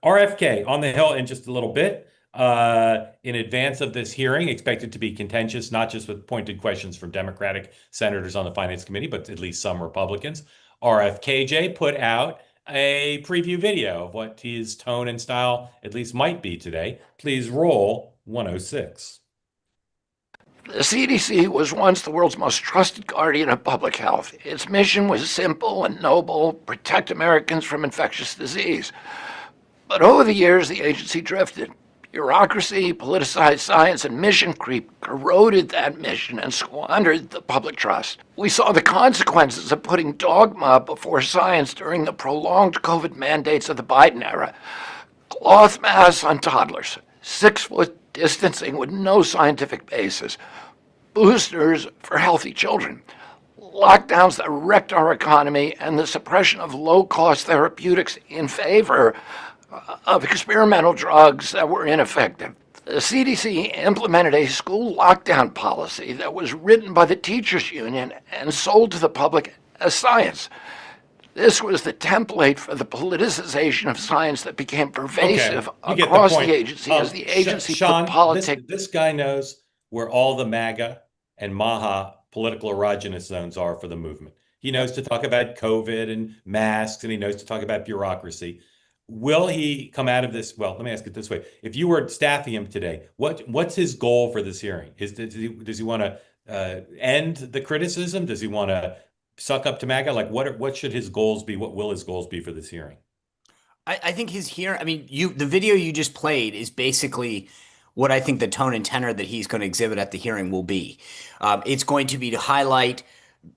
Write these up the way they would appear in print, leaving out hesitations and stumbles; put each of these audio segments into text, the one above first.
RFK on the Hill in just a little bit. In advance of this hearing, expected to be contentious, not just with pointed questions from Democratic senators on the Finance Committee, but at least some Republicans. RFKJ put out a preview video of what his tone and style at least might be today. Please roll 106. The CDC was once the world's most trusted guardian of public health. Its mission was simple and noble: protect Americans from infectious disease. But over the years, the agency drifted. Bureaucracy, politicized science, and mission creep corroded that mission and squandered the public trust. We saw the consequences of putting dogma before science during the prolonged COVID mandates of the Biden era. Cloth masks on toddlers, 6-foot distancing with no scientific basis, boosters for healthy children, lockdowns that wrecked our economy, and the suppression of low-cost therapeutics in favor of experimental drugs that were ineffective. The CDC implemented a school lockdown policy that was written by the teachers union and sold to the public as science. This was the template for the politicization of science that became pervasive across the agency as the agency Sean, put politics. this guy knows where all the MAGA and MAHA political erogenous zones are for the movement. He knows to talk about COVID and masks, and he knows to talk about bureaucracy. Will he come out of this? Well, let me ask it this way. If you were staffing him today, what's his goal for this hearing? Does he want to end the criticism? Does he want to suck up to MAGA? Like, what should his goals be? What will his goals be for this hearing? I think the video you just played is basically what I think the tone and tenor that he's going to exhibit at the hearing will be. It's going to be to highlight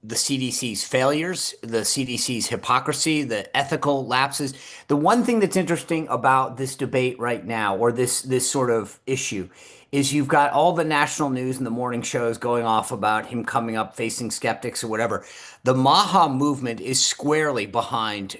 the CDC's failures, the CDC's hypocrisy, the ethical lapses. The one thing that's interesting about this debate right now, or this sort of issue, is you've got all the national news and the morning shows going off about him coming up facing skeptics or whatever. The MAHA movement is squarely behind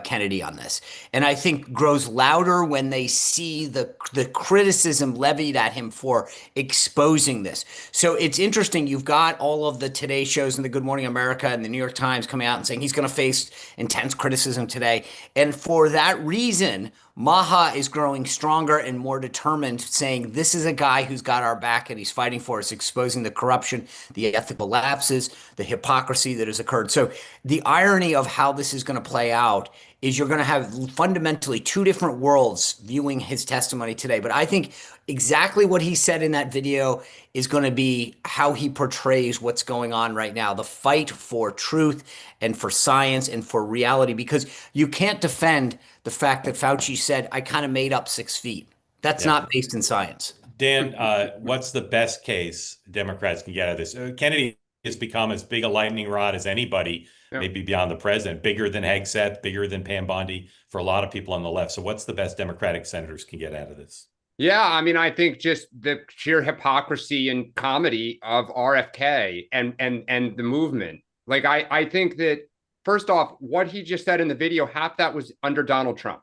Kennedy on this, and I think grows louder when they see the criticism levied at him for exposing this. So it's interesting. You've got all of the Today shows and the Good Morning America and the New York Times coming out and saying he's going to face intense criticism today, and for that reason, MAHA is growing stronger and more determined, saying this is a guy who's got our back and he's fighting for us, exposing the corruption, the ethical lapses, the hypocrisy that has occurred. So the irony of how this is going to play out is you're going to have fundamentally two different worlds viewing his testimony today. But I think exactly what he said in that video is going to be how he portrays what's going on right now, the fight for truth and for science and for reality, because you can't defend the fact that Fauci said, I kind of made up 6 feet. That's not based in science. Dan, what's the best case Democrats can get out of this? Kennedy has become as big a lightning rod as anybody, maybe beyond the president, bigger than Hegseth, bigger than Pam Bondi for a lot of people on the left. So what's the best Democratic senators can get out of this? Yeah, I mean, I think just the sheer hypocrisy and comedy of RFK and the movement. Like, I think that, first off, what he just said in the video, half that was under Donald Trump.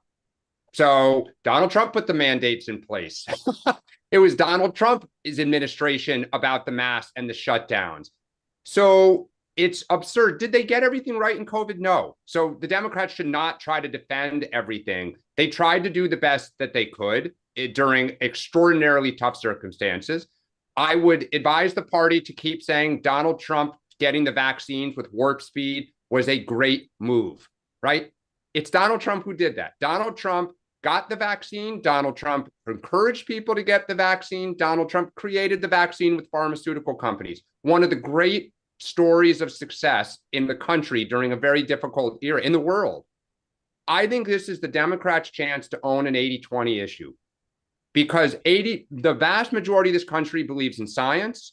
So Donald Trump put the mandates in place. It was Donald Trump's administration about the masks and the shutdowns. So it's absurd. Did they get everything right in COVID? No. So the Democrats should not try to defend everything. They tried to do the best that they could during extraordinarily tough circumstances. I would advise the party to keep saying Donald Trump getting the vaccines with warp speed was a great move, right? It's Donald Trump who did that. Donald Trump got the vaccine. Donald Trump encouraged people to get the vaccine. Donald Trump created the vaccine with pharmaceutical companies. One of the great stories of success in the country during a very difficult era in the world. I think this is the Democrats' chance to own an 80-20 issue, because the vast majority of this country believes in science.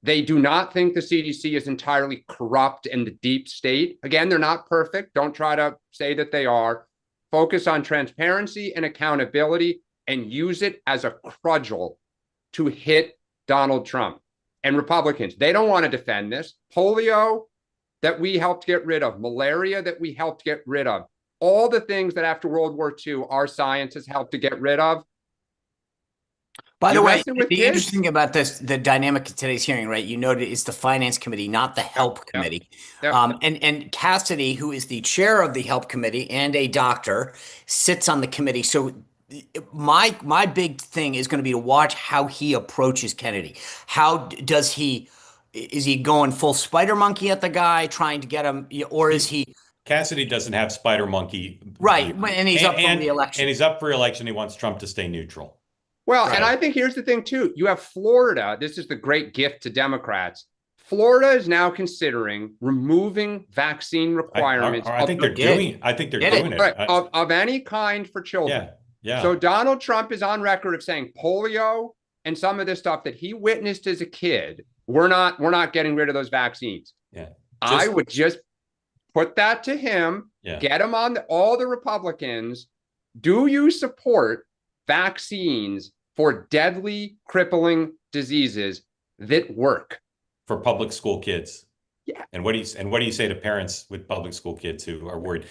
They do not think the CDC is entirely corrupt and the deep state. Again, they're not perfect. Don't try to say that they are. Focus on transparency and accountability and use it as a cudgel to hit Donald Trump. And Republicans, they don't want to defend this. Polio that we helped get rid of, malaria that we helped get rid of, all the things that after World War II, our science has helped to get rid of. By the You're way, messing with the kids. interesting thing about this, the dynamic of today's hearing, right? You noted it's the Finance Committee, not the Help Committee. Yep. And Cassidy, who is the chair of the Help Committee and a doctor, sits on the committee. So my big thing is going to be to watch how he approaches Kennedy. How does he? Is he going full spider monkey at the guy, trying to get him, or is he? Cassidy doesn't have spider monkey. Right, and he's up for and re-election. he's up for re-election. He wants Trump to stay neutral. Well, Right. and I think here's the thing too. You have Florida. This is the great gift to Democrats. Florida is now considering removing vaccine requirements. I think they're doing. I think they're doing it. Right, of any kind for children. Yeah. So Donald Trump is on record of saying polio and some of this stuff that he witnessed as a kid. We're not getting rid of those vaccines. Yeah. I would just put that to him. Yeah. Get him on all the Republicans. Do you support vaccines for deadly, crippling diseases that work for public school kids? Yeah. And what do you say to parents with public school kids who are worried?